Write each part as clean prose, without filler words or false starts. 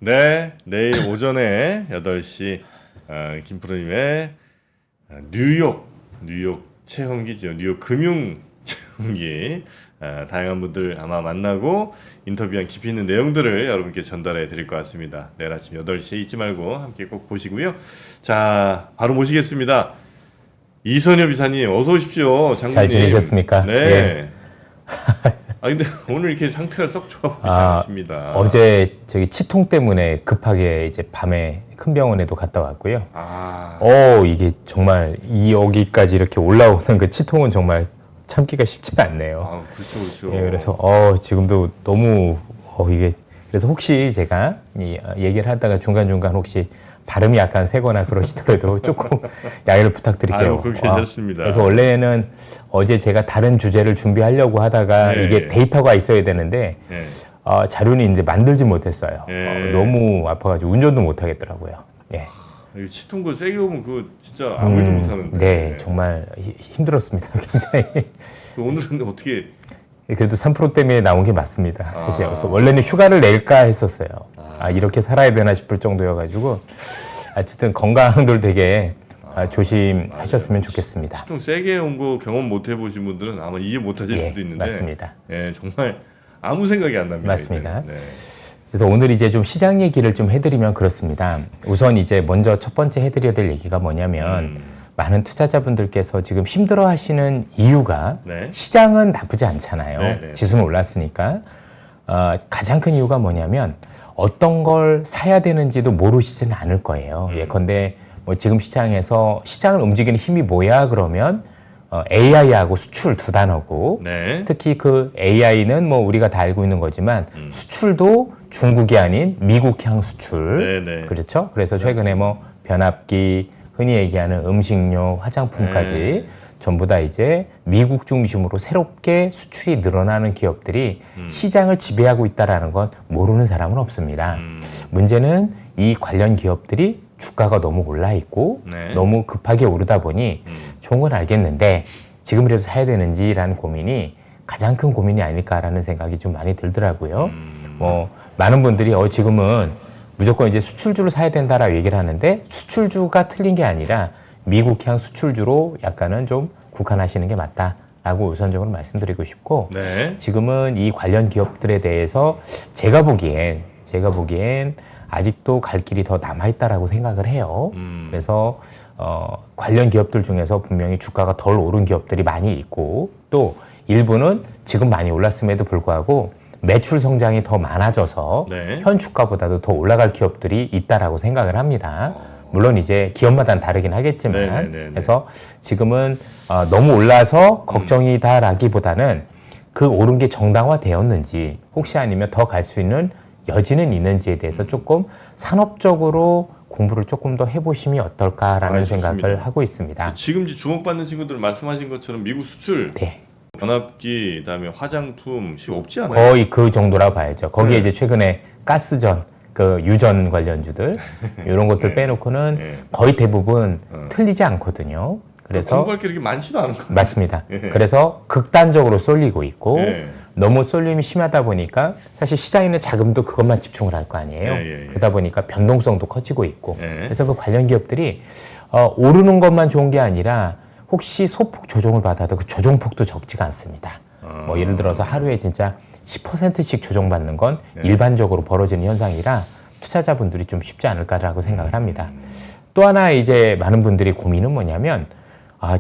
네, 내일 오전에 8시 김프로님의 뉴욕 체험기죠. 뉴욕 금융 체험기 다양한 분들 아마 만나고 인터뷰한 깊이 있는 내용들을 여러분께 전달해 드릴 것 같습니다. 내일 아침 8시에 잊지 말고 함께 꼭 보시고요. 자, 바로 모시겠습니다. 이선엽 이사님 어서 오십시오. 장군님. 잘 지내셨습니까? 네. 예. 근데 오늘 이렇게 상태가 썩 좋아 보이지 않습니다. 어제 저기 치통 때문에 급하게 이제 밤에 큰 병원에도 갔다 왔고요. 이게 정말 여기까지 이렇게 올라오는 그 치통은 정말 참기가 쉽지 않네요. 그렇죠. 예, 그래서 지금도 너무 이게 그래서 혹시 제가 이 얘기를 하다가 중간중간 혹시 발음이 약간 새거나 그러시더라도 조금 양해를 부탁드릴게요. 그렇게 괜찮습니다. 그래서 원래는 어제 제가 다른 주제를 준비하려고 하다가 이게 데이터가 있어야 되는데 자료는 있는데 만들지 못했어요. 너무 아파가지고 운전도 못 하겠더라고요. 예. 치통도 세게 오면 그 진짜 아무 일도 못 하는데. 네, 정말 힘들었습니다. 굉장히. 오늘은 어떻게? 그래도 3% 때문에 나온 게 맞습니다. 사실. 그래서 원래는 휴가를 낼까 했었어요. 이렇게 살아야 되나 싶을 정도여가지고 어쨌든 건강들 되게 조심하셨으면 좋겠습니다. 치통 세게 온 거 경험 못 해보신 분들은 아마 이해 못 하실 수도 있는데. 맞습니다. 정말 아무 생각이 안 납니다. 맞습니다. 그래서 오늘 이제 좀 시장 얘기를 좀 해드리면 그렇습니다. 우선 이제 먼저 첫 번째 해드려야 될 얘기가 뭐냐면 많은 투자자분들께서 지금 힘들어 하시는 이유가 시장은 나쁘지 않잖아요. 지수는 올랐으니까. 가장 큰 이유가 뭐냐면 어떤 걸 사야 되는지도 모르시지는 않을 거예요. 예컨대 뭐 지금 시장에서 시장을 움직이는 힘이 뭐야 그러면 AI하고 수출 두 단어고 특히 그 AI는 뭐 우리가 다 알고 있는 거지만 수출도 중국이 아닌 미국향 수출 그렇죠? 그래서 최근에 뭐 변압기 흔히 얘기하는 음식료, 화장품까지 전부 다 이제 미국 중심으로 새롭게 수출이 늘어나는 기업들이 시장을 지배하고 있다는 건 모르는 사람은 없습니다. 문제는 이 관련 기업들이 주가가 너무 올라 있고 너무 급하게 오르다 보니 좋은 건 알겠는데 지금이라도 사야 되는지라는 고민이 가장 큰 고민이 아닐까라는 생각이 좀 많이 들더라고요. 뭐 많은 분들이 지금은 무조건 이제 수출주를 사야 된다라고 얘기를 하는데 수출주가 틀린 게 아니라 미국향 수출주로 약간은 좀 국한하시는 게 맞다라고 우선적으로 말씀드리고 싶고 지금은 이 관련 기업들에 대해서 제가 보기엔 아직도 갈 길이 더 남아있다라고 생각을 해요. 그래서 관련 기업들 중에서 분명히 주가가 덜 오른 기업들이 많이 있고 또 일부는 지금 많이 올랐음에도 불구하고 매출 성장이 더 많아져서 현 주가보다도 더 올라갈 기업들이 있다라고 생각을 합니다. 물론 이제 기업마다는 다르긴 하겠지만 그래서 지금은 너무 올라서 걱정이다라기보다는 그 오른 게 정당화되었는지 혹시 아니면 더 갈 수 있는 여지는 있는지에 대해서 조금 산업적으로 공부를 조금 더 해보시면 어떨까라는 생각을 하고 있습니다. 지금 주목받는 친구들 말씀하신 것처럼 미국 수출 변압기, 그다음에 화장품 없지 않아요? 거의 그 정도라고 봐야죠. 거기에 이제 최근에 가스전, 그 유전 관련주들 이런 것들 빼놓고는 거의 대부분 틀리지 않거든요. 그래서 공부할 게 이렇게 많지도 않은 것 맞습니다. 그래서 극단적으로 쏠리고 있고 너무 쏠림이 심하다 보니까 사실 시장에 있는 자금도 그것만 집중을 할 거 아니에요. 그러다 보니까 변동성도 커지고 있고 그래서 그 관련 기업들이 오르는 것만 좋은 게 아니라 혹시 소폭 조정을 받아도 그 조정폭도 적지가 않습니다. 뭐 예를 들어서 하루에 진짜 10%씩 조정받는 건 일반적으로 벌어지는 현상이라 투자자분들이 좀 쉽지 않을까라고 생각을 합니다. 또 하나 이제 많은 분들이 고민은 뭐냐면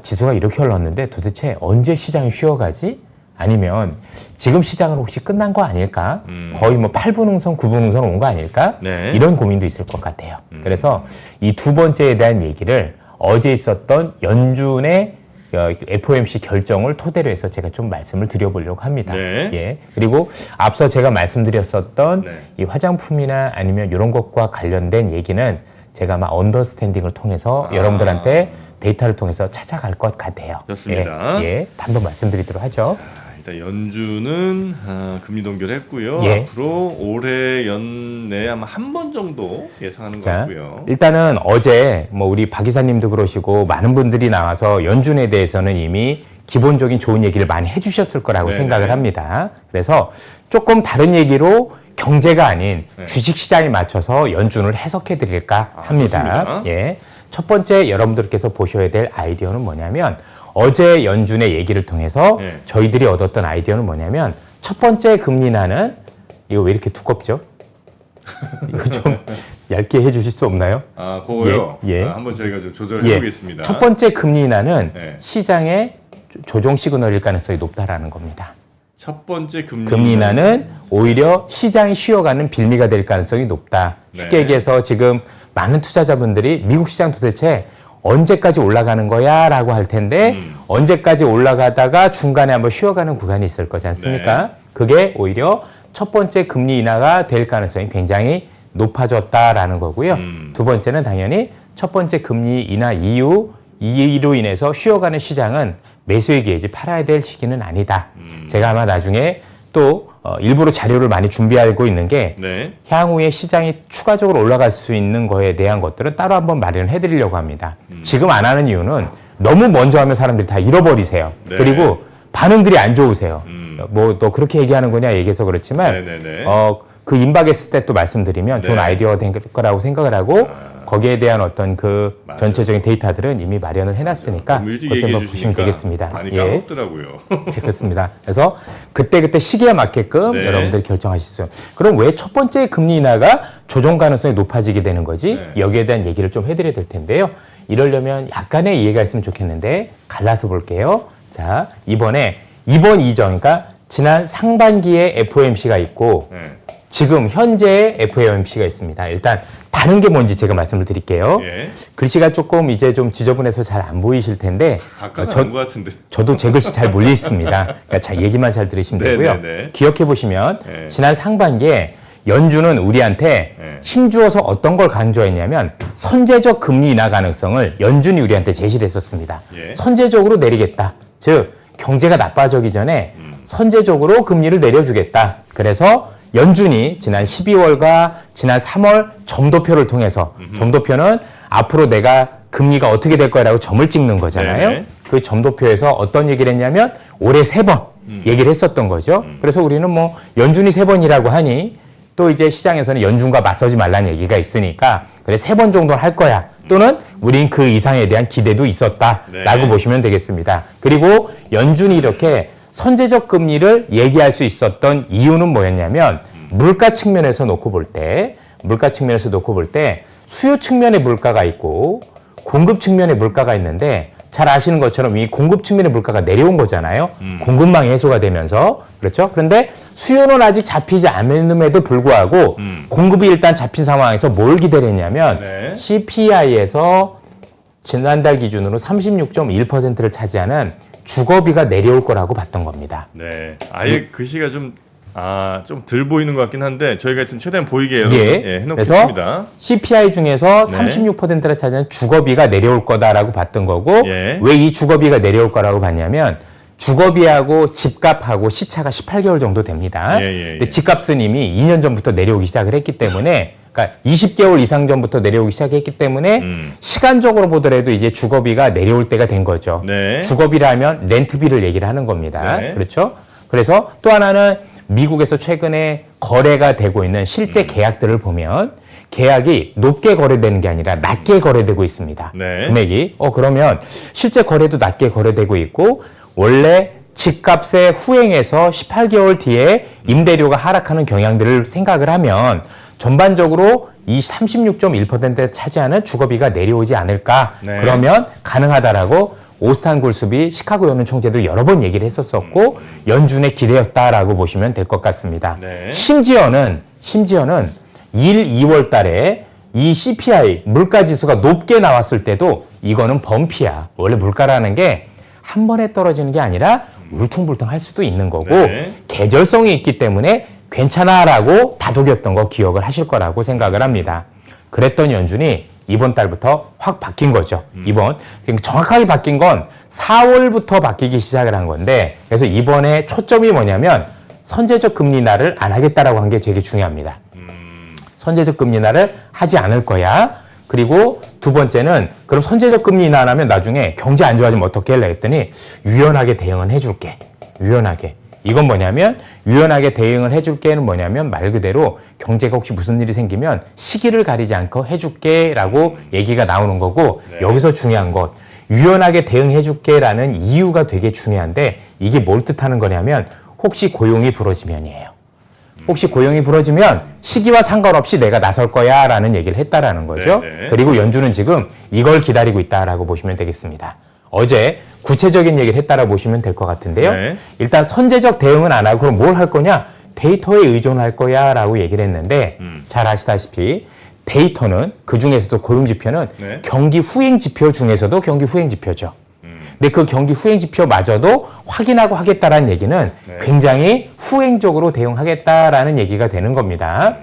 지수가 이렇게 흘렀는데 도대체 언제 시장이 쉬어가지? 아니면 지금 시장은 혹시 끝난 거 아닐까? 거의 뭐 8분응선, 9분응선 온 거 아닐까? 이런 고민도 있을 것 같아요. 그래서 이 두 번째에 대한 얘기를 어제 있었던 연준의 FOMC 결정을 토대로 해서 제가 좀 말씀을 드려보려고 합니다. 그리고 앞서 제가 말씀드렸었던 이 화장품이나 아니면 이런 것과 관련된 얘기는 제가 아마 언더스탠딩을 통해서 여러분들한테 데이터를 통해서 찾아갈 것 같아요. 좋습니다. 한번 말씀드리도록 하죠. 일단 연준은 금리 동결했고요. 앞으로 올해 연내 아마 한 번 정도 예상하는 것 같고요. 일단은 어제 뭐 우리 박 이사님도 그러시고 많은 분들이 나와서 연준에 대해서는 이미 기본적인 좋은 얘기를 많이 해주셨을 거라고 네네. 생각을 합니다. 그래서 조금 다른 얘기로 경제가 아닌 네. 주식시장에 맞춰서 연준을 해석해 드릴까 합니다. 좋습니다. 예. 첫 번째 여러분들께서 보셔야 될 아이디어는 뭐냐면 어제 연준의 얘기를 통해서 네. 저희들이 얻었던 아이디어는 뭐냐면 첫 번째 금리 인하는 이거 왜 이렇게 두껍죠? 이거 좀 얇게 해주실 수 없나요? 아, 그거요. 예, 예. 한번 저희가 좀 조절해 예. 보겠습니다. 첫 번째 금리 인하는 네. 시장의 조정 시그널일 가능성이 높다라는 겁니다. 첫 번째 금리 인하는 오히려 시장이 쉬어가는 빌미가 될 가능성이 높다. 쉽게 네. 얘기해서 지금 많은 투자자분들이 미국 시장 도대체 언제까지 올라가는 거야? 라고 할 텐데 언제까지 올라가다가 중간에 한번 쉬어가는 구간이 있을 거지 않습니까? 네. 그게 오히려 첫 번째 금리 인하가 될 가능성이 굉장히 높아졌다라는 거고요. 두 번째는 당연히 첫 번째 금리 인하 이후 이로 인해서 쉬어가는 시장은 매수의 기회지 팔아야 될 시기는 아니다. 제가 아마 나중에 또 일부러 자료를 많이 준비하고 있는 게 네. 향후에 시장이 추가적으로 올라갈 수 있는 거에 대한 것들은 따로 한번 마련해 드리려고 합니다. 지금 안 하는 이유는 너무 먼저 하면 사람들이 다 잃어버리세요. 네. 그리고 반응들이 안 좋으세요. 뭐 너 그렇게 얘기하는 거냐 얘기해서 그렇지만 네네네. 그 임박했을 때 또 말씀드리면 좋은 네. 아이디어가 될 거라고 생각을 하고 거기에 대한 어떤 그 맞아요. 전체적인 데이터들은 이미 마련을 해놨으니까 너무 일찍 그것 얘기해 한번 보시면 주시니까 되겠습니다. 많이 예. 까먹더라고요. 네, 그렇습니다. 그래서 그때그때 시기에 맞게끔 네. 여러분들이 결정하실 수 있어요. 그럼 왜 첫 번째 금리 인하가 조정 가능성이 높아지게 되는 거지? 네. 여기에 대한 얘기를 좀 해드려야 될 텐데요. 이러려면 약간의 이해가 있으면 좋겠는데 갈라서 볼게요. 자, 이번 이전, 그러니까 지난 상반기에 FOMC가 있고 네. 지금 현재의 FOMC가 있습니다. 일단 다른 게 뭔지 제가 말씀을 드릴게요. 예. 글씨가 조금 이제 좀 지저분해서 잘 안 보이실 텐데 아까 저- 나온 것 같은데. 저도 제 글씨 잘 몰려 있습니다. 그러니까 자, 얘기만 잘 들으시면 되고요. 네네네. 기억해 보시면 네. 지난 상반기에 연준은 우리한테 네. 힘주어서 어떤 걸 강조했냐면 선제적 금리 인하 가능성을 연준이 우리한테 제시를 했었습니다. 예. 선제적으로 내리겠다. 즉 경제가 나빠지기 전에 선제적으로 금리를 내려주겠다. 그래서 연준이 지난 12월과 지난 3월 점도표를 통해서 점도표는 앞으로 내가 금리가 어떻게 될 거라고 점을 찍는 거잖아요. 네네. 그 점도표에서 어떤 얘기를 했냐면 올해 3번 얘기를 했었던 거죠. 그래서 우리는 뭐 연준이 3번이라고 하니 또 이제 시장에서는 연준과 맞서지 말라는 얘기가 있으니까 그래 3번 정도는 할 거야. 또는 우린 그 이상에 대한 기대도 있었다라고 네. 보시면 되겠습니다. 그리고 연준이 이렇게 선제적 금리를 얘기할 수 있었던 이유는 뭐였냐면 물가 측면에서 놓고 볼 때 수요 측면의 물가가 있고 공급 측면의 물가가 있는데 잘 아시는 것처럼 이 공급 측면의 물가가 내려온 거잖아요. 공급망이 해소가 되면서. 그렇죠? 그런데 수요는 아직 잡히지 않음에도 불구하고 공급이 일단 잡힌 상황에서 뭘 기다렸냐면 네. CPI에서 지난달 기준으로 36.1%를 차지하는 주거비가 내려올 거라고 봤던 겁니다. 네. 아예 글씨가 좀 덜 보이는 것 같긴 한데 저희가 하여튼 최대한 보이게 여러분 그래서 해놓겠습니다. CPI 중에서 네. 36%를 차지하는 주거비가 내려올 거다라고 봤던 거고 예. 왜 이 주거비가 내려올 거라고 봤냐면 주거비하고 집값하고 시차가 18개월 정도 됩니다. 예. 근데 집값은 이미 2년 전부터 내려오기 시작을 했기 때문에 그러니까 20개월 이상 전부터 내려오기 시작했기 때문에 시간적으로 보더라도 이제 주거비가 내려올 때가 된 거죠. 네. 주거비라면 렌트비를 얘기를 하는 겁니다. 네. 그렇죠? 그래서 또 하나는 미국에서 최근에 거래가 되고 있는 실제 계약들을 보면 계약이 높게 거래되는 게 아니라 낮게 거래되고 있습니다. 네. 금액이. 그러면 실제 거래도 낮게 거래되고 있고 원래 집값의 후행에서 18개월 뒤에 임대료가 하락하는 경향들을 생각을 하면 전반적으로 이 36.1%를 차지하는 주거비가 내려오지 않을까. 네. 그러면 가능하다라고 오스탄 굴숲이 시카고 연은 총재도 여러 번 얘기를 했었었고 연준의 기대였다라고 보시면 될 것 같습니다. 네. 심지어는 1, 2월 달에 이 CPI 물가 지수가 높게 나왔을 때도 이거는 범피야. 원래 물가라는 게 한 번에 떨어지는 게 아니라 울퉁불퉁 할 수도 있는 거고 네. 계절성이 있기 때문에 괜찮아라고 다독였던 거 기억을 하실 거라고 생각을 합니다. 그랬던 연준이 이번 달부터 확 바뀐 거죠. 이번 정확하게 바뀐 건 4월부터 바뀌기 시작을 한 건데 그래서 이번에 초점이 뭐냐면 선제적 금리 인하를 안 하겠다라고 한 게 되게 중요합니다. 선제적 금리 인하를 하지 않을 거야. 그리고 두 번째는 그럼 선제적 금리 인하 안 하면 나중에 경제 안 좋아지면 어떻게 할래 했더니 유연하게 대응은 해줄게. 유연하게. 이건 뭐냐면 유연하게 대응을 해줄게는 뭐냐면 말 그대로 경제가 혹시 무슨 일이 생기면 시기를 가리지 않고 해줄게라고 얘기가 나오는 거고 네. 여기서 중요한 것 유연하게 대응해줄게라는 이유가 되게 중요한데 이게 뭘 뜻하는 거냐면 혹시 고용이 불어지면이에요. 혹시 고용이 불어지면 시기와 상관없이 내가 나설 거야 라는 얘기를 했다라는 거죠. 네네. 그리고 연준은 지금 이걸 기다리고 있다라고 보시면 되겠습니다. 어제 구체적인 얘기를 했다라고 보시면 될 것 같은데요. 네. 일단 선제적 대응은 안 하고 그럼 뭘 할 거냐? 데이터에 의존할 거야 라고 얘기를 했는데 잘 아시다시피 데이터는 그중에서도 고용지표는 네. 경기 후행 지표 중에서도 경기 후행 지표죠. 근데 그 경기 후행 지표마저도 확인하고 하겠다라는 얘기는 네. 굉장히 후행적으로 대응하겠다라는 얘기가 되는 겁니다.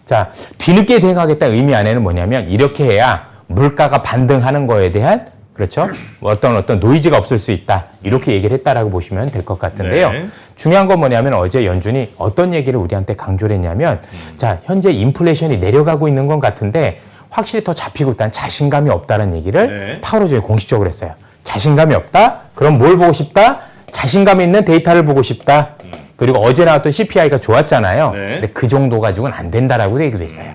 자, 뒤늦게 대응하겠다는 의미 안에는 뭐냐면 이렇게 해야 물가가 반등하는 거에 대한 그렇죠? 어떤 노이즈가 없을 수 있다. 이렇게 얘기를 했다라고 보시면 될 것 같은데요. 네. 중요한 건 뭐냐면 어제 연준이 어떤 얘기를 우리한테 강조를 했냐면 자, 현재 인플레이션이 내려가고 있는 건 같은데 확실히 더 잡히고 있다는 자신감이 없다는 얘기를 네. 파월 의장이 공식적으로 했어요. 자신감이 없다? 그럼 뭘 보고 싶다? 자신감 있는 데이터를 보고 싶다. 그리고 어제 나왔던 CPI가 좋았잖아요. 네. 근데 그 정도 가지고는 안 된다라고 얘기도 했어요.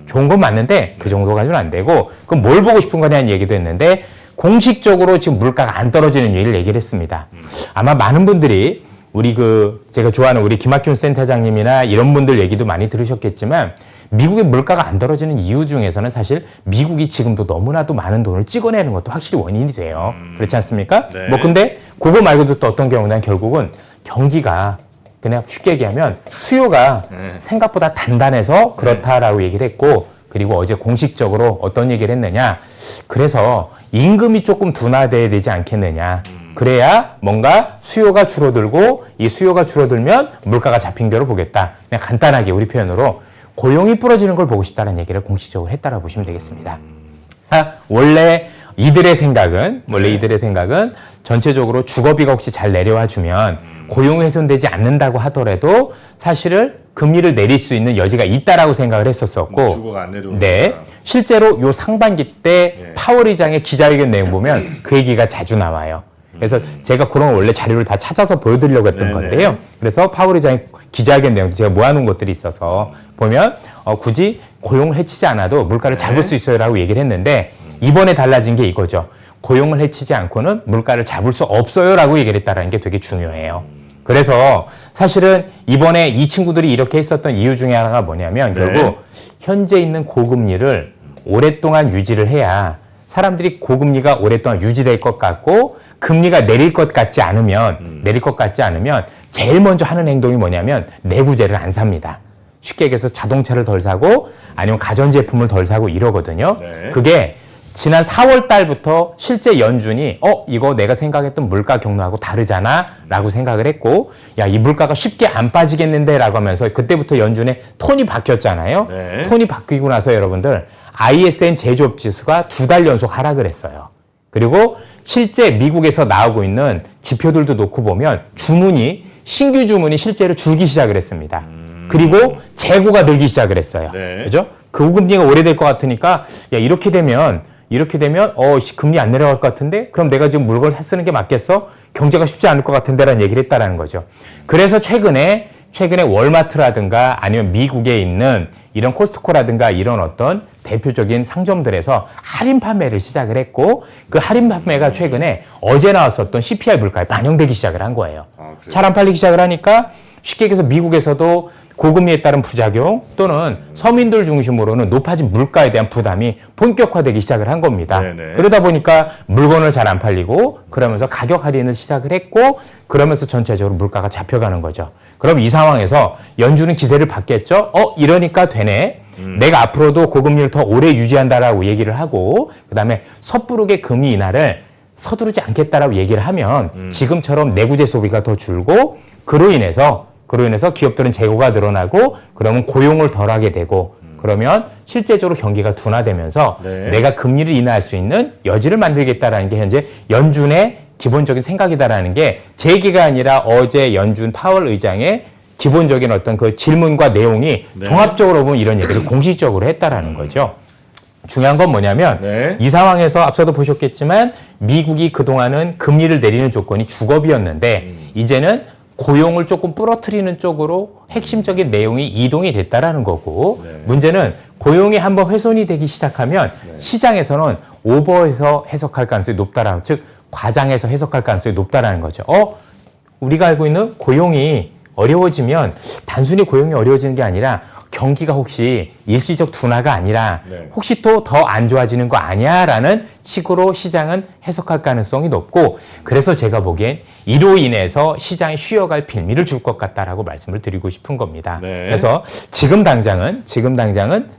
좋은 건 맞는데 그 정도 가지고는 안 되고 그럼 뭘 보고 싶은 거냐는 얘기도 했는데 공식적으로 지금 물가가 안 떨어지는 얘기를 했습니다. 아마 많은 분들이 우리 제가 좋아하는 우리 김학준 센터장님이나 이런 분들 얘기도 많이 들으셨겠지만 미국의 물가가 안 떨어지는 이유 중에서는 사실 미국이 지금도 너무나도 많은 돈을 찍어내는 것도 확실히 원인이 돼요. 그렇지 않습니까? 네. 근데 그거 말고도 또 어떤 경우는 결국은 경기가 그냥 쉽게 얘기하면 수요가 네. 생각보다 단단해서 그렇다라고 얘기를 했고 그리고 어제 공식적으로 어떤 얘기를 했느냐. 그래서 임금이 조금 둔화돼야 되지 않겠느냐. 그래야 뭔가 수요가 줄어들고 이 수요가 줄어들면 물가가 잡힌 거로 보겠다. 그냥 간단하게 우리 표현으로 고용이 부러지는 걸 보고 싶다는 얘기를 공식적으로 했다라고 보시면 되겠습니다. 원래 이들의 생각은 전체적으로 주거비가 혹시 잘 내려와 주면 고용이 훼손되지 않는다고 하더라도 사실은 금리를 내릴 수 있는 여지가 있다라고 생각을 했었었고 주거가 안 내려오니까. 네, 실제로 요 상반기 때 네. 파월 의장의 기자회견 내용 보면 그 얘기가 자주 나와요. 그래서 제가 그런 원래 자료를 다 찾아서 보여드리려고 했던 네네. 건데요. 그래서 파월 의장의 기자회견 내용도 제가 모아놓은 것들이 있어서 보면 굳이 고용을 해치지 않아도 물가를 네. 잡을 수 있어요라고 얘기를 했는데 이번에 달라진 게 이거죠. 고용을 해치지 않고는 물가를 잡을 수 없어요라고 얘기를 했다는 게 되게 중요해요. 그래서 사실은 이번에 이 친구들이 이렇게 했었던 이유 중에 하나가 뭐냐면 네. 결국 현재 있는 고금리를 오랫동안 유지를 해야 사람들이 고금리가 오랫동안 유지될 것 같고 금리가 내릴 것 같지 않으면 제일 먼저 하는 행동이 뭐냐면 내구재를 안 삽니다. 쉽게 얘기해서 자동차를 덜 사고 아니면 가전제품을 덜 사고 이러거든요. 네. 그게 지난 4월 달부터 실제 연준이 이거 내가 생각했던 물가 경로하고 다르잖아 라고 생각을 했고 야, 이 물가가 쉽게 안 빠지겠는데 라고 하면서 그때부터 연준의 톤이 바뀌었잖아요. 네. 톤이 바뀌고 나서 여러분들 ISM 제조업 지수가 2달 연속 하락을 했어요. 그리고 실제 미국에서 나오고 있는 지표들도 놓고 보면 신규 주문이 실제로 줄기 시작을 했습니다. 그리고 재고가 늘기 시작을 했어요. 네. 그죠? 고금리가 오래될 것 같으니까 야, 이렇게 되면 금리 안 내려갈 것 같은데 그럼 내가 지금 물건을 쓰는 게 맞겠어? 경제가 쉽지 않을 것 같은데라는 얘기를 했다라는 거죠. 그래서 최근에 월마트라든가 아니면 미국에 있는 이런 코스트코라든가 이런 어떤 대표적인 상점들에서 할인 판매를 시작을 했고 그 할인 판매가 최근에 어제 나왔었던 CPI 물가에 반영되기 시작을 한 거예요. 그래요? 잘 안 팔리기 시작을 하니까 쉽게 얘기해서 미국에서도 고금리에 따른 부작용 또는 서민들 중심으로는 높아진 물가에 대한 부담이 본격화되기 시작을 한 겁니다. 네네. 그러다 보니까 물건을 잘 안 팔리고 그러면서 가격 할인을 시작을 했고 그러면서 전체적으로 물가가 잡혀가는 거죠. 그럼 이 상황에서 연준은 기세를 받겠죠? 이러니까 되네. 내가 앞으로도 고금리를 더 오래 유지한다라고 얘기를 하고 그다음에 섣부르게 금리 인하를 서두르지 않겠다라고 얘기를 하면 지금처럼 내구재 소비가 더 줄고 그로 인해서 기업들은 재고가 늘어나고 그러면 고용을 덜 하게 되고 그러면 실제적으로 경기가 둔화되면서 네. 내가 금리를 인하할 수 있는 여지를 만들겠다라는 게 현재 연준의 기본적인 생각이다라는 게 제 얘기가 아니라 어제 연준 파월 의장의 기본적인 어떤 그 질문과 내용이 네. 종합적으로 보면 이런 얘기를 공식적으로 했다라는 거죠. 중요한 건 뭐냐면 네. 이 상황에서 앞서도 보셨겠지만 미국이 그동안은 금리를 내리는 조건이 주거비였는데 이제는 고용을 조금 부러뜨리는 쪽으로 핵심적인 내용이 이동이 됐다라는 거고 네. 문제는 고용이 한번 훼손이 되기 시작하면 네. 시장에서는 오버해서 해석할 가능성이 높다라는 즉 과장해서 해석할 가능성이 높다라는 거죠. 우리가 알고 있는 고용이 어려워지면 단순히 고용이 어려워지는 게 아니라 경기가 혹시 일시적 둔화가 아니라 네. 혹시 또 더 안 좋아지는 거 아니야라는 식으로 시장은 해석할 가능성이 높고 그래서 제가 보기엔 이로 인해서 시장이 쉬어갈 빌미를 줄 것 같다라고 말씀을 드리고 싶은 겁니다. 네. 그래서 지금 당장은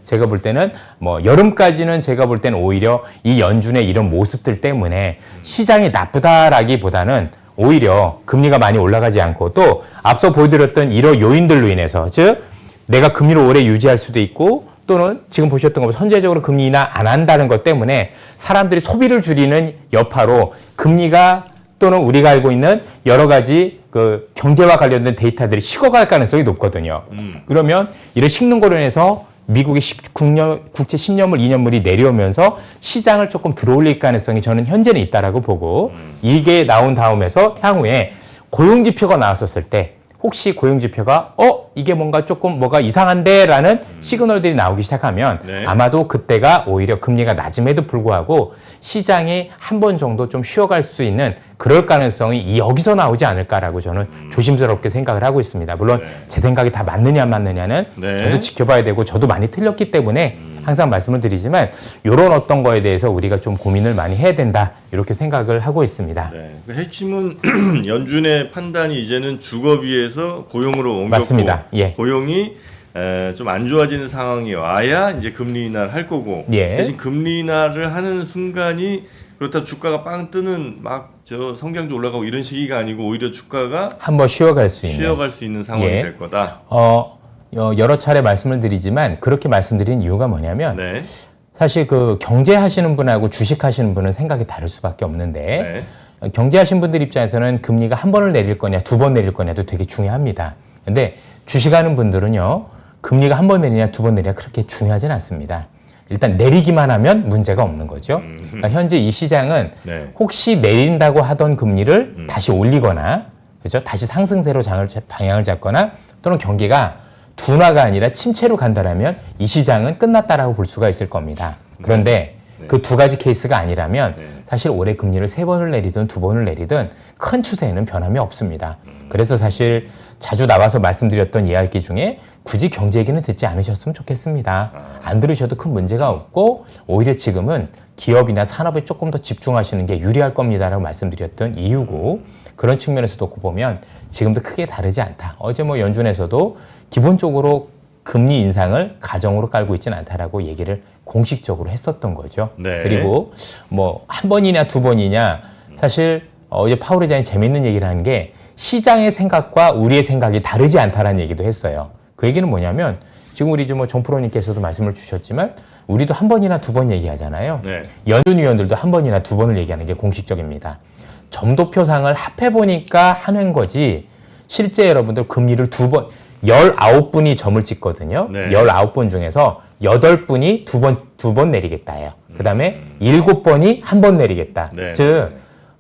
제가 볼 때는 뭐 여름까지는 제가 볼 때는 오히려 이 연준의 이런 모습들 때문에 시장이 나쁘다라기보다는 오히려 금리가 많이 올라가지 않고 또 앞서 보여드렸던 이런 요인들로 인해서 즉 내가 금리를 오래 유지할 수도 있고 또는 지금 보셨던 것처럼 선제적으로 금리 인하 안 한다는 것 때문에 사람들이 소비를 줄이는 여파로 금리가 또는 우리가 알고 있는 여러 가지 그 경제와 관련된 데이터들이 식어갈 가능성이 높거든요. 그러면 이런 식는 거로 인해서 미국의 국채 10년물, 2년물이 내려오면서 시장을 조금 들어올릴 가능성이 저는 현재는 있다라고 보고 이게 나온 다음에서 향후에 고용지표가 나왔었을 때 혹시 고용지표가 이게 뭔가 조금 뭐가 이상한데 라는 시그널들이 나오기 시작하면 네. 아마도 그때가 오히려 금리가 낮음에도 불구하고 시장이 한 번 정도 좀 쉬어갈 수 있는 그럴 가능성이 여기서 나오지 않을까라고 저는 조심스럽게 생각을 하고 있습니다. 물론 네. 제 생각이 다 맞느냐 안 맞느냐는 네. 저도 지켜봐야 되고 저도 많이 틀렸기 때문에 항상 말씀을 드리지만 이런 어떤 거에 대해서 우리가 좀 고민을 많이 해야 된다 이렇게 생각을 하고 있습니다. 네. 그 핵심은 연준의 판단이 이제는 주거비에서 고용으로 옮겼고 맞습니다. 예. 고용이 좀 안 좋아지는 상황이 와야 이제 금리 인하를 할 거고 예. 대신 금리 인하를 하는 순간이 그렇다 주가가 빵 뜨는 막 저 성장주 올라가고 이런 시기가 아니고 오히려 주가가 한번 쉬어갈 수 있는. 쉬어갈 수 있는 상황이 예. 될 거다. 여러 차례 말씀을 드리지만 그렇게 말씀드린 이유가 뭐냐면 네. 사실 그 경제하시는 분하고 주식하시는 분은 생각이 다를 수밖에 없는데 네. 경제하시는 분들 입장에서는 금리가 한 번을 내릴 거냐 두 번 내릴 거냐도 되게 중요합니다. 근데 주식하는 분들은요 금리가 한 번 내리냐 두 번 내리냐 그렇게 중요하진 않습니다. 일단 내리기만 하면 문제가 없는 거죠. 그러니까 현재 이 시장은 네. 혹시 내린다고 하던 금리를 다시 올리거나 그죠? 다시 상승세로 방향을 잡거나 또는 경기가 둔화가 아니라 침체로 간다라면 이 시장은 끝났다라고 볼 수가 있을 겁니다. 그런데 네. 그 두 가지 케이스가 아니라면 네. 사실 올해 금리를 세 번을 내리든 두 번을 내리든 큰 추세에는 변함이 없습니다. 그래서 사실 자주 나와서 말씀드렸던 이야기 중에 굳이 경제 얘기는 듣지 않으셨으면 좋겠습니다. 안 들으셔도 큰 문제가 없고 오히려 지금은 기업이나 산업에 조금 더 집중하시는 게 유리할 겁니다라고 말씀드렸던 이유고 그런 측면에서 놓고 보면 지금도 크게 다르지 않다. 어제 뭐 연준에서도 기본적으로 금리 인상을 가정으로 깔고 있지는 않다라고 얘기를 공식적으로 했었던 거죠. 네. 그리고 뭐 한 번이냐 두 번이냐 사실 어제 파월 의장이 재밌는 얘기를 한 게 시장의 생각과 우리의 생각이 다르지 않다라는 얘기도 했어요. 그 얘기는 뭐냐면 지금 우리 뭐 정 프로님께서도 말씀을 주셨지만 우리도 한 번이나 두 번 얘기하잖아요. 네. 연준 위원들도 한 번이나 두 번을 얘기하는 게 공식적입니다. 점도표상을 합해보니까 하는 거지 실제 여러분들 금리를 두 번 19분이 점을 찍거든요. 네. 19분 중에서 8분이 두 번 내리겠다예요. 그 다음에 7번이 한 번 내리겠다. 네. 즉,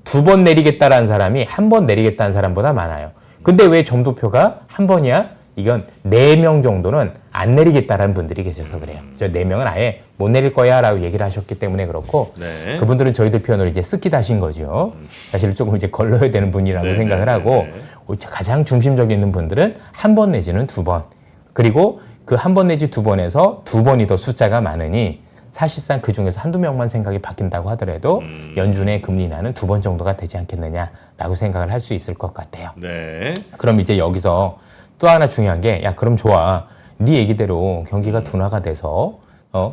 두 번 내리겠다라는 사람이 한 번 내리겠다는 사람보다 많아요. 근데 왜 점도표가 한 번이야? 이건 4명 정도는 안 내리겠다라는 분들이 계셔서 그래요. 저 4명은 아예 못 내릴 거야 라고 얘기를 하셨기 때문에 그렇고 네. 그분들은 저희들 표현으로 이제 쓰기다신 거죠. 사실 조금 이제 걸러야 되는 분이라고 네, 생각을 네, 하고 네, 가장 중심적인 있는 분들은 한 번 내지는 두 번. 그리고 그 한 번 내지 두 번에서 두 번이 더 숫자가 많으니 사실상 그 중에서 한두 명만 생각이 바뀐다고 하더라도 연준의 금리 인하는 두 번 정도가 되지 않겠느냐라고 생각을 할 수 있을 것 같아요. 네. 그럼 이제 여기서 또 하나 중요한 게 야 그럼 좋아. 네 얘기대로 경기가 둔화가 돼서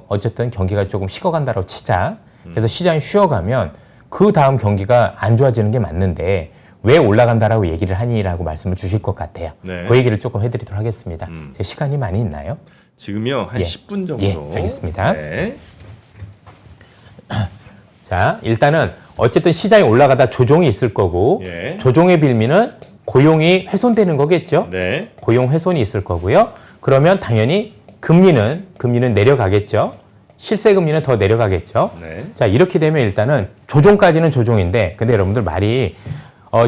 어쨌든 경기가 조금 식어간다고 치자. 그래서 시장이 쉬어가면 그 다음 경기가 안 좋아지는 게 맞는데 왜 올라간다라고 얘기를 하니라고 말씀을 주실 것 같아요. 네. 그 얘기를 조금 해드리도록 하겠습니다. 제 시간이 많이 있나요? 지금요 한 예. 10분 정도. 예, 알겠습니다. 네. 자, 일단은 어쨌든 시장이 올라가다 조정이 있을 거고 예. 조정의 빌미는 고용이 훼손되는 거겠죠. 네. 고용 훼손이 있을 거고요. 그러면 당연히 금리는 내려가겠죠. 실세 금리는 더 내려가겠죠. 네. 자, 이렇게 되면 일단은 조종까지는 조종인데, 근데 여러분들 말이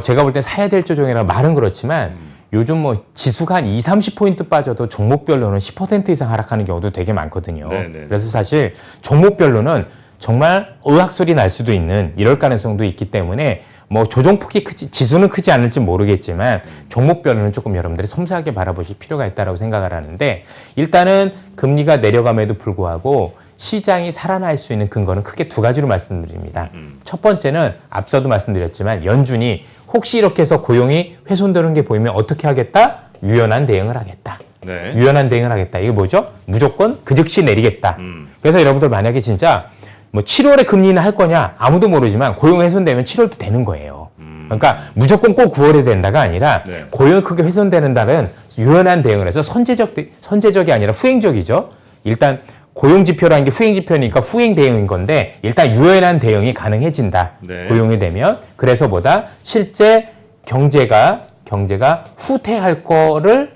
제가 볼 때 사야 될 조종이라 말은 그렇지만 요즘 뭐 지수가 한 2, 30포인트 빠져도 종목별로는 10% 이상 하락하는 경우도 되게 많거든요. 네네. 그래서 사실 종목별로는 정말 의학소리 날 수도 있는 이럴 가능성도 있기 때문에 뭐 조종폭이 지수는 크지 않을지 모르겠지만 종목별로는 조금 여러분들이 섬세하게 바라보실 필요가 있다고 생각을 하는데, 일단은 금리가 내려감에도 불구하고 시장이 살아날 수 있는 근거는 크게 두 가지로 말씀드립니다. 첫 번째는 앞서도 말씀드렸지만 연준이 혹시 이렇게 해서 고용이 훼손되는 게 보이면 어떻게 하겠다? 유연한 대응을 하겠다. 네. 유연한 대응을 하겠다. 이게 뭐죠? 무조건 그 즉시 내리겠다. 그래서 여러분들 만약에 진짜 뭐 7월에 금리는 할 거냐 아무도 모르지만 고용 훼손되면 7월도 되는 거예요. 그러니까 무조건 꼭 9월에 된다가 아니라 네. 고용이 크게 훼손되는 달은 유연한 대응을 해서 선제적이 아니라 후행적이죠. 일단 고용 지표라는 게 후행 지표니까 후행 대응인 건데 일단 유연한 대응이 가능해진다. 네. 고용이 되면. 그래서보다 실제 경제가 후퇴할 거를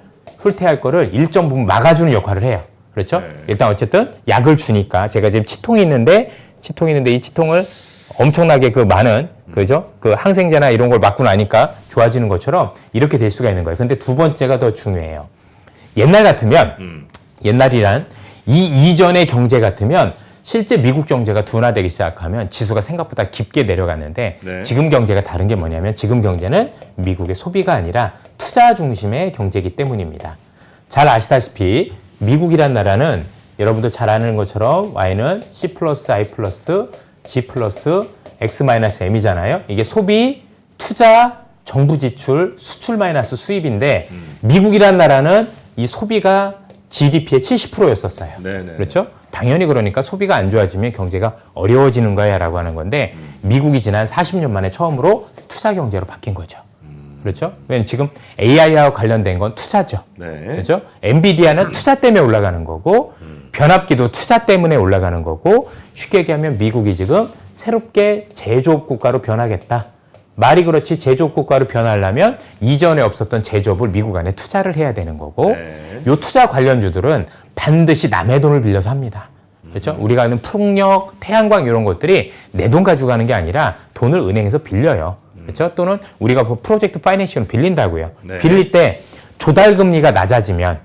일정 부분 막아주는 역할을 해요. 그렇죠? 네. 일단 어쨌든 약을 주니까 제가 지금 치통이 있는데 이 치통을 엄청나게 그 많은 그죠? 그 항생제나 이런 걸 맞고 나니까 좋아지는 것처럼 이렇게 될 수가 있는 거예요. 근데 두 번째가 더 중요해요. 옛날 같으면 옛날이란 이 이전의 경제 같으면 실제 미국 경제가 둔화되기 시작하면 지수가 생각보다 깊게 내려갔는데 네. 지금 경제가 다른 게 뭐냐면 지금 경제는 미국의 소비가 아니라 투자 중심의 경제이기 때문입니다. 잘 아시다시피 미국이란 나라는 여러분들 잘 아는 것처럼 Y는 C 플러스 I 플러스 G 플러스 X 마이너스 M이잖아요. 이게 소비, 투자, 정부 지출, 수출 마이너스 수입인데 미국이란 나라는 이 소비가 GDP의 70%였었어요. 네네. 그렇죠? 당연히 그러니까 소비가 안 좋아지면 경제가 어려워지는 거야 라고 하는 건데 미국이 지난 40년 만에 처음으로 투자 경제로 바뀐 거죠. 그렇죠? 왜냐면 지금 AI와 관련된 건 투자죠. 네. 그렇죠? 엔비디아는 투자 때문에 올라가는 거고 변압기도 투자 때문에 올라가는 거고 쉽게 얘기하면 미국이 지금 새롭게 제조업 국가로 변하겠다. 말이 그렇지 제조업 국가로 변하려면 이전에 없었던 제조업을 미국 안에 투자를 해야 되는 거고 네. 요 투자 관련주들은 반드시 남의 돈을 빌려서 합니다. 그렇죠? 우리가 아는 풍력, 태양광 이런 것들이 내 돈 가져가는 게 아니라 돈을 은행에서 빌려요. 그렇죠? 또는 우리가 뭐 프로젝트 파이낸싱으로 빌린다고요. 네. 빌릴 때 조달금리가 낮아지면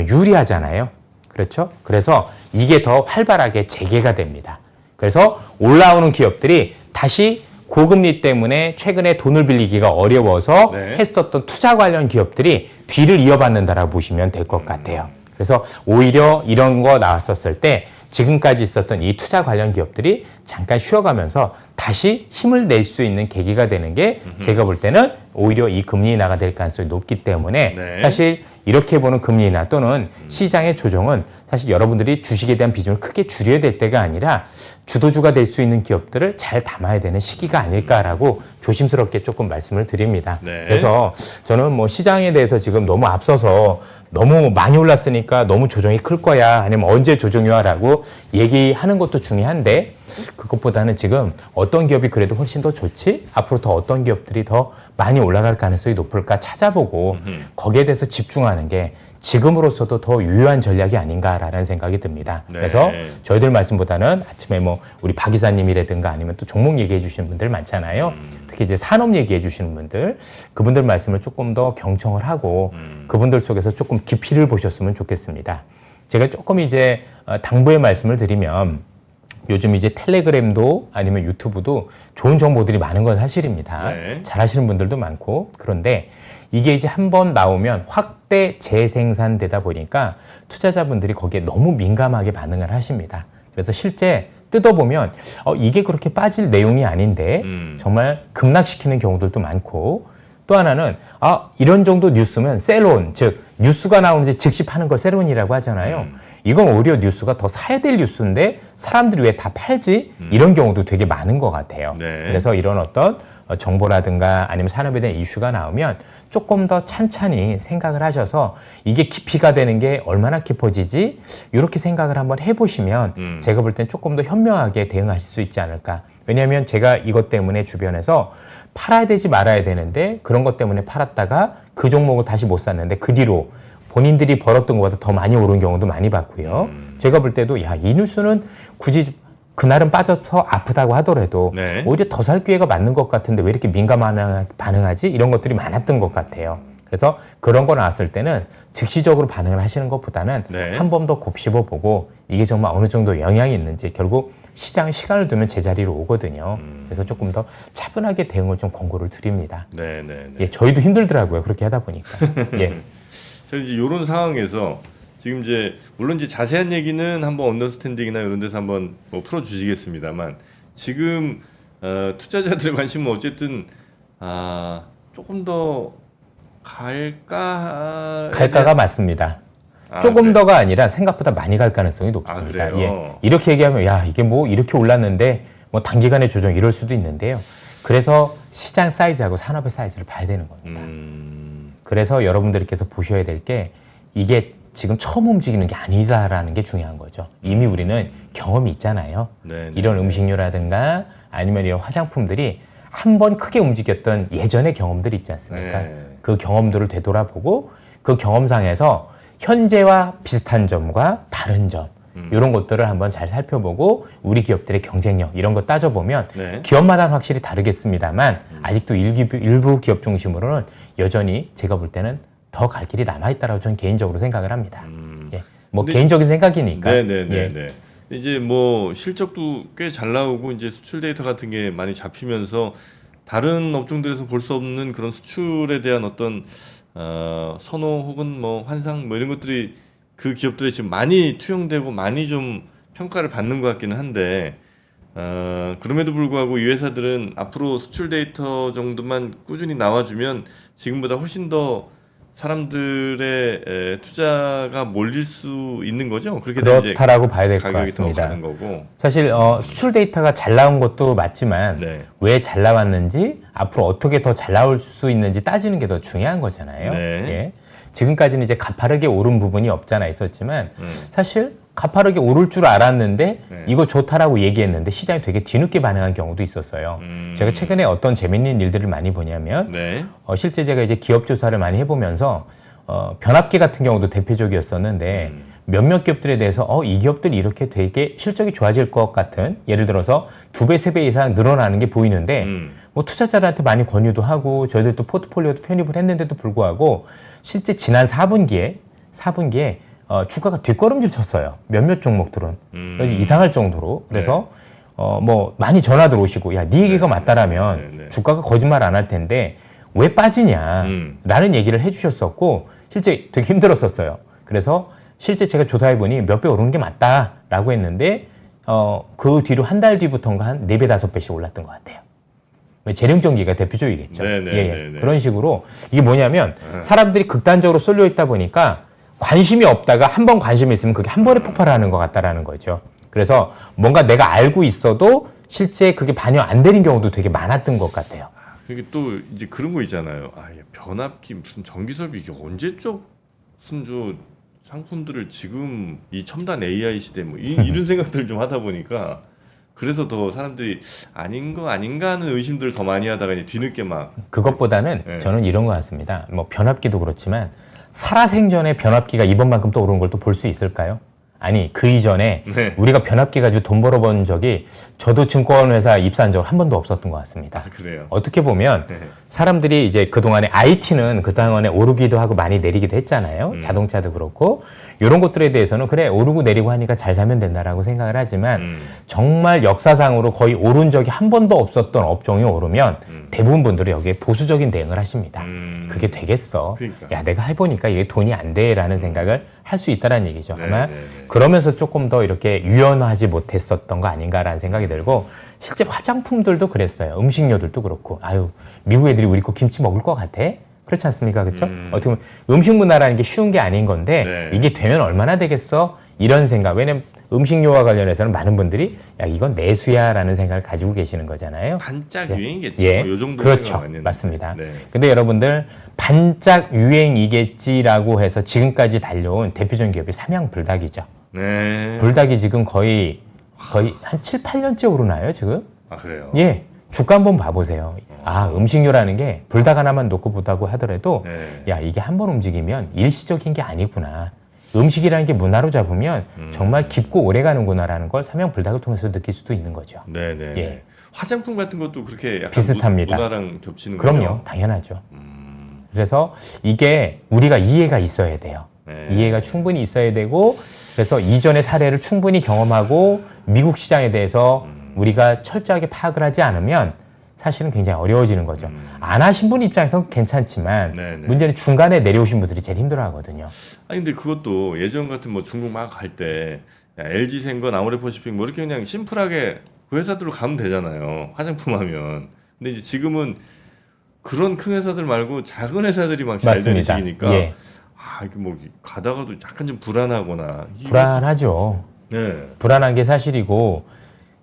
유리하잖아요. 그렇죠? 그래서 이게 더 활발하게 재개가 됩니다. 그래서 올라오는 기업들이 다시 고금리 때문에 최근에 돈을 빌리기가 어려워서 네. 했었던 투자 관련 기업들이 뒤를 이어받는다라고 보시면 될 것 같아요. 그래서 오히려 이런 거 나왔었을 때 지금까지 있었던 이 투자 관련 기업들이 잠깐 쉬어가면서 다시 힘을 낼 수 있는 계기가 되는 게 제가 볼 때는 오히려 이 금리 인하가 될 가능성이 높기 때문에 네. 사실 이렇게 보는 금리 인하 또는 시장의 조정은 사실 여러분들이 주식에 대한 비중을 크게 줄여야 될 때가 아니라 주도주가 될 수 있는 기업들을 잘 담아야 되는 시기가 아닐까라고 조심스럽게 조금 말씀을 드립니다. 네. 그래서 저는 뭐 시장에 대해서 지금 너무 앞서서 너무 많이 올랐으니까 너무 조정이 클 거야 아니면 언제 조정이 와라고 얘기하는 것도 중요한데 그것보다는 지금 어떤 기업이 그래도 훨씬 더 좋지? 앞으로 더 어떤 기업들이 더 많이 올라갈 가능성이 높을까 찾아보고 거기에 대해서 집중하는 게 지금으로서도 더 유효한 전략이 아닌가라는 생각이 듭니다. 네. 그래서 저희들 말씀보다는 아침에 뭐 우리 박 이사님이라든가 아니면 또 종목 얘기해 주시는 분들 많잖아요. 특히 이제 산업 얘기해 주시는 분들, 그분들 말씀을 조금 더 경청을 하고 그분들 속에서 조금 깊이를 보셨으면 좋겠습니다. 제가 조금 이제 당부의 말씀을 드리면 요즘 이제 텔레그램도 아니면 유튜브도 좋은 정보들이 많은 건 사실입니다. 네. 잘 하시는 분들도 많고 그런데 이게 이제 한번 나오면 확대 재생산되다 보니까 투자자분들이 거기에 너무 민감하게 반응을 하십니다. 그래서 실제 뜯어보면 이게 그렇게 빠질 내용이 아닌데 정말 급락시키는 경우들도 많고 또 하나는 이런 정도 뉴스면 셀온, 즉 뉴스가 나오는지 즉시 파는 걸 셀온이라고 하잖아요. 이건 오히려 뉴스가 더 사야 될 뉴스인데 사람들이 왜 다 팔지? 이런 경우도 되게 많은 것 같아요. 네. 그래서 이런 어떤 정보라든가 아니면 산업에 대한 이슈가 나오면 조금 더 찬찬히 생각을 하셔서 이게 깊이가 되는 게 얼마나 깊어지지? 이렇게 생각을 한번 해보시면 제가 볼 땐 조금 더 현명하게 대응하실 수 있지 않을까. 왜냐하면 제가 이것 때문에 주변에서 팔아야 되지 말아야 되는데 그런 것 때문에 팔았다가 그 종목을 다시 못 샀는데 그 뒤로 본인들이 벌었던 것보다 더 많이 오른 경우도 많이 봤고요. 제가 볼 때도 야, 이 뉴스는 굳이 그날은 빠져서 아프다고 하더라도 네. 오히려 더 살 기회가 맞는 것 같은데 왜 이렇게 민감한 반응하지? 이런 것들이 많았던 것 같아요. 그래서 그런 거 나왔을 때는 즉시적으로 반응을 하시는 것보다는 네. 한 번 더 곱씹어 보고 이게 정말 어느 정도 영향이 있는지 결국 시장 시간을 두면 제자리로 오거든요. 그래서 조금 더 차분하게 대응을 좀 권고를 드립니다. 네, 네, 네. 예, 저희도 힘들더라고요. 그렇게 하다 보니까. 예. 자, 이제 이런 상황에서 지금 이제 물론 이제 자세한 얘기는 한번 언더스탠딩이나 이런 데서 한번 뭐 풀어주시겠습니다만 지금 투자자들의 관심은 어쨌든 조금 더 갈까가 맞습니다. 아, 조금 그래. 더가 아니라 생각보다 많이 갈 가능성이 높습니다. 그래요? 예. 이렇게 얘기하면 야 이게 뭐 이렇게 올랐는데 뭐 단기간에 조정 이럴 수도 있는데요. 그래서 시장 사이즈하고 산업의 사이즈를 봐야 되는 겁니다. 그래서 여러분들께서 보셔야 될 게 이게 지금 처음 움직이는 게 아니다라는 게 중요한 거죠. 이미 우리는 경험이 있잖아요. 네, 네, 이런 네. 음식료라든가 아니면 이런 화장품들이 한 번 크게 움직였던 예전의 경험들이 있지 않습니까? 네. 그 경험들을 되돌아보고 그 경험상에서 현재와 비슷한 점과 다른 점 이런 것들을 한번 잘 살펴보고 우리 기업들의 경쟁력 이런 거 따져보면 네. 기업마다는 확실히 다르겠습니다만 아직도 일부 기업 중심으로는 여전히 제가 볼 때는 더 갈 길이 남아있다라고 저는 개인적으로 생각을 합니다. 예. 뭐 근데- 개인적인 생각이니까. 네네네. 예. 네. 이제 뭐 실적도 꽤 잘 나오고 이제 수출 데이터 같은 게 많이 잡히면서 다른 업종들에서 볼 수 없는 그런 수출에 대한 어떤 선호 혹은 뭐 환상 뭐 이런 것들이 그 기업들에 지금 많이 투영되고 많이 좀 평가를 받는 것 같기는 한데 그럼에도 불구하고 이 회사들은 앞으로 수출 데이터 정도만 꾸준히 나와주면 지금보다 훨씬 더 사람들의 투자가 몰릴 수 있는 거죠. 그렇게 되면 이제 그렇다라고 봐야 될 것 가격이 더 같습니다. 가는 거고. 사실 수출 데이터가 잘 나온 것도 맞지만 네. 왜 잘 나왔는지 앞으로 어떻게 더 잘 나올 수 있는지 따지는 게 더 중요한 거잖아요. 네. 예. 지금까지는 이제 가파르게 오른 부분이 없잖아 있었지만 음. 사실 가파르게 오를 줄 알았는데 네. 이거 좋다라고 얘기했는데 시장이 되게 뒤늦게 반응한 경우도 있었어요. 제가 최근에 어떤 재밌는 일들을 많이 보냐면 네. 실제 제가 이제 기업 조사를 많이 해보면서 변압기 같은 경우도 대표적이었었는데 몇몇 기업들에 대해서 이 기업들이 이렇게 되게 실적이 좋아질 것 같은 예를 들어서 2배, 3배 이상 늘어나는 게 보이는데 뭐 투자자들한테 많이 권유도 하고 저희들도 포트폴리오도 편입을 했는데도 불구하고 실제 지난 4분기에 주가가 뒷걸음질 쳤어요. 몇몇 종목들은 그래서 이상할 정도로 그래서 뭐 많이 전화들 오시고 야, 네 얘기가 맞다라면 네. 주가가 거짓말 안 할 텐데 왜 빠지냐라는 얘기를 해주셨었고 실제 되게 힘들었었어요. 그래서 실제 제가 조사해보니 몇 배 오르는 게 맞다라고 했는데 그 뒤로 한 달 뒤부터인가 한 4배, 5배씩 올랐던 것 같아요. 재령전기가 대표적이겠죠. 네네, 예, 예. 네네. 그런 식으로 이게 뭐냐면 사람들이 극단적으로 쏠려 있다 보니까 관심이 없다가 한 번 관심이 있으면 그게 한 번에 폭발하는 것 같다라는 거죠. 그래서 뭔가 내가 알고 있어도 실제 그게 반영 안 되는 경우도 되게 많았던 것 같아요. 이게 또 이제 그런 거 있잖아요. 변압기 무슨 전기 설비 이게 언제적 무슨 저 상품들을 지금 이 첨단 AI 시대 뭐 이런 생각들을 좀 하다 보니까 그래서 더 사람들이 아닌 거 아닌가 하는 의심들을 더 많이 하다가 이제 뒤늦게 막 그것보다는 네. 저는 이런 것 같습니다. 뭐 변압기도 그렇지만 살아생전에 변압기가 이번만큼 또 오른 걸 또 볼 수 있을까요? 아니 그 이전에 네. 우리가 변압기 가지고 돈 벌어본 적이 저도 증권회사 입사한 적 한 번도 없었던 것 같습니다. 그래요. 어떻게 보면 네. 사람들이 이제 그동안에 IT는 그동안에 오르기도 하고 많이 내리기도 했잖아요. 자동차도 그렇고 이런 것들에 대해서는 그래 오르고 내리고 하니까 잘 사면 된다라고 생각을 하지만 정말 역사상으로 거의 오른 적이 한 번도 없었던 업종이 오르면 대부분 분들이 여기에 보수적인 대응을 하십니다. 그게 되겠어. 그러니까. 야 내가 해보니까 이게 돈이 안 돼라는 생각을 할 수 있다는 얘기죠. 아마 네, 네. 그러면서 조금 더 이렇게 유연하지 못했었던 거 아닌가라는 생각이 들고 실제 화장품들도 그랬어요. 음식료들도 그렇고 아유 미국 애들이 우리 거 김치 먹을 것 같아? 그렇지 않습니까? 그렇죠? 어떻게 보면 음식 문화라는 게 쉬운 게 아닌 건데 네. 이게 되면 얼마나 되겠어? 이런 생각. 왜냐면 음식료와 관련해서는 많은 분들이 야 이건 내수야라는 생각을 가지고 계시는 거잖아요. 반짝 예. 유행이겠죠. 예, 뭐 요 정도 그렇죠. 생각 많이 했는데. 맞습니다. 네. 근데 근데 여러분들 반짝 유행이겠지라고 해서 지금까지 달려온 대표적인 기업이 삼양불닭이죠. 네. 불닭이 지금 거의 한 7, 8년째 오르나요, 지금? 아 그래요. 예. 주가 한번 봐보세요. 아, 음식료라는 게 불닭 하나만 놓고 보다고 하더라도 네. 야, 이게 한 번 움직이면 일시적인 게 아니구나. 음식이라는 게 문화로 잡으면 정말 깊고 오래 가는구나라는 걸 삼양불닭을 통해서 느낄 수도 있는 거죠. 네네. 예. 화장품 같은 것도 그렇게 약간 비슷합니다. 문화랑 겹치는 그럼요. 거죠? 당연하죠. 그래서 이게 우리가 이해가 있어야 돼요. 네. 이해가 충분히 있어야 되고 그래서 이전의 사례를 충분히 경험하고 미국 시장에 대해서 우리가 철저하게 파악을 하지 않으면 사실은 굉장히 어려워지는 거죠. 안 하신 분 입장에서는 괜찮지만 네네. 문제는 중간에 내려오신 분들이 제일 힘들어하거든요. 아니 근데 그것도 예전 같은 뭐 중국 막 갈 때 LG 생건 아모레퍼시픽 뭐 이렇게 그냥 심플하게 그 회사들로 가면 되잖아요. 화장품 하면. 근데 이제 지금은 그런 큰 회사들 말고 작은 회사들이 막 잘 되는 맞습니다. 시기니까 예. 아 이게 뭐 가다가도 약간 좀 불안하거나 불안하죠. 네. 불안한 게 사실이고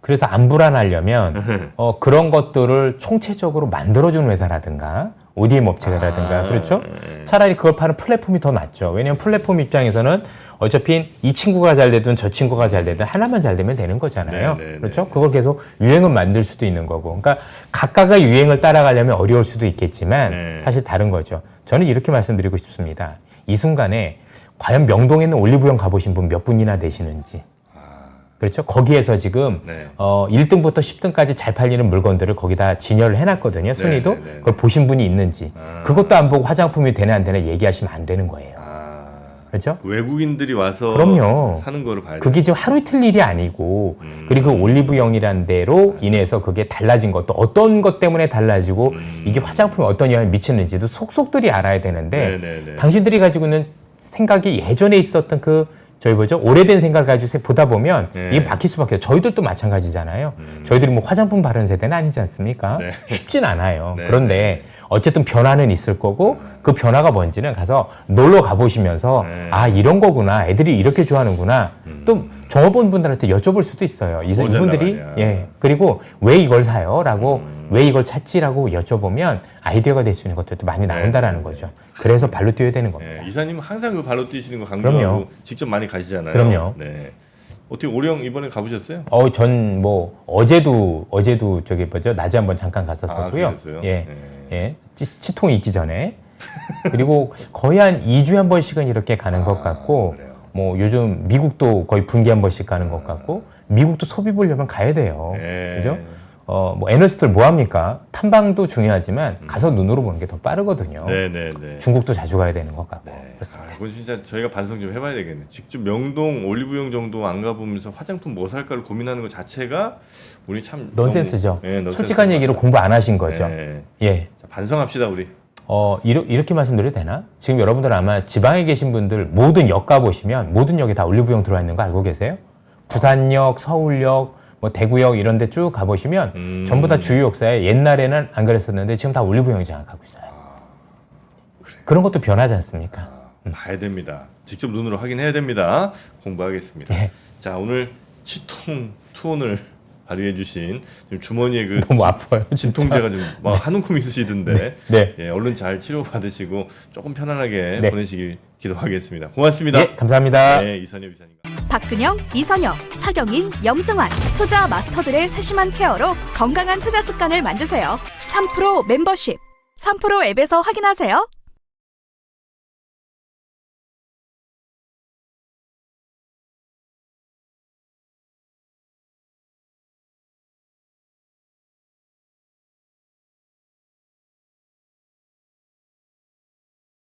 그래서 안 불안하려면 그런 것들을 총체적으로 만들어주는 회사라든가 ODM 업체라든가 그렇죠? 차라리 그걸 파는 플랫폼이 더 낫죠. 왜냐하면 플랫폼 입장에서는 어차피 이 친구가 잘 되든 저 친구가 잘 되든 하나만 잘 되면 되는 거잖아요. 네, 네, 그렇죠? 네. 그걸 계속 유행을 만들 수도 있는 거고. 그러니까 각각의 유행을 따라가려면 어려울 수도 있겠지만 네. 사실 다른 거죠. 저는 이렇게 말씀드리고 싶습니다. 이 순간에 과연 명동에 있는 올리브영 가보신 분 몇 분이나 되시는지. 그렇죠? 거기에서 지금 네. 1등부터 10등까지 잘 팔리는 물건들을 거기다 진열을 해놨거든요. 순위도. 네, 네, 네. 그걸 보신 분이 있는지. 그것도 안 보고 화장품이 되나 안 되나 얘기하시면 안 되는 거예요. 그렇죠? 외국인들이 와서 그럼요. 사는 거를 봐야 그게 지금 하루 이틀 일이 아니고 그리고 그 올리브영이라는 데로 인해서 그게 달라진 것도 어떤 것 때문에 달라지고 이게 화장품에 어떤 영향을 미치는지도 속속들이 알아야 되는데 네네네. 당신들이 가지고 있는 생각이 예전에 있었던 저희 오래된 생각을 가지고 보다 보면 네. 이게 바뀔 수밖에 없어요. 저희들도 마찬가지잖아요. 저희들이 뭐 화장품 바르는 세대는 아니지 않습니까? 네. 쉽진 않아요. 네, 그런데 어쨌든 변화는 있을 거고 그 변화가 뭔지는 가서 놀러 가보시면서 네. 아 이런 거구나. 애들이 이렇게 좋아하는구나. 또 종업원분들한테 여쭤볼 수도 있어요. 이분들이 말이야. 예 그리고 왜 이걸 사요? 라고 왜 이걸 찾지라고 여쭤보면 아이디어가 될 수 있는 것들도 많이 나온다라는 거죠. 그래서 발로 뛰어야 되는 겁니다. 네, 이사님은 항상 그 발로 뛰시는 거 강조하고 그럼요. 직접 많이 가시잖아요. 그럼요. 네. 어떻게 오령 이번에 가보셨어요? 전 뭐 어제도 낮에 한번 잠깐 갔었었고요. 그러셨어요? 예, 네. 예, 치통이 있기 전에 그리고 거의 한 2주에 한 번씩은 이렇게 가는 것 같고, 그래요. 뭐 요즘 미국도 거의 분기에 한 번씩 가는 것 같고, 미국도 소비 보려면 가야 돼요. 네. 그죠? 뭐 애널리스트들 뭐 합니까? 탐방도 중요하지만 가서 눈으로 보는 게 더 빠르거든요. 네네네. 중국도 자주 가야 되는 것 같고 네. 그렇습니다. 이건 진짜 저희가 반성 좀 해봐야 되겠네. 직접 명동 올리브영 정도 안 가보면서 화장품 뭐 살까를 고민하는 것 자체가 우리 참 넌센스죠. 너무, 네, 넌센스 솔직한 얘기로 공부 안 하신 거죠. 네. 예. 자, 반성합시다 우리. 이렇게 말씀드려도 되나? 지금 여러분들 아마 지방에 계신 분들 모든 역 가보시면 모든 역에 다 올리브영 들어와 있는 거 알고 계세요? 부산역, 서울역, 뭐 대구역 이런 데 쭉 가보시면 전부 다 주요 역사에 옛날에는 안 그랬었는데 지금 다 올리브영이 장악하고 있어요. 그런 것도 변하지 않습니까? 봐야 됩니다. 직접 눈으로 확인해야 됩니다. 공부하겠습니다. 예. 자 오늘 치통 투혼을 발휘해 주신 주머니에 그 너무 아파요. 진짜. 진통제가 좀 막 한 움큼 있으시던데 네. 예, 얼른 잘 치료 받으시고 조금 편안하게 네. 보내시길 기도하겠습니다. 고맙습니다. 예, 감사합니다. 네, 이선엽 이사님과. 박근영, 이선영, 사경인, 염승환 투자 마스터들의 세심한 케어로 건강한 투자 습관을 만드세요. 3프로 멤버십 3프로 앱에서 확인하세요.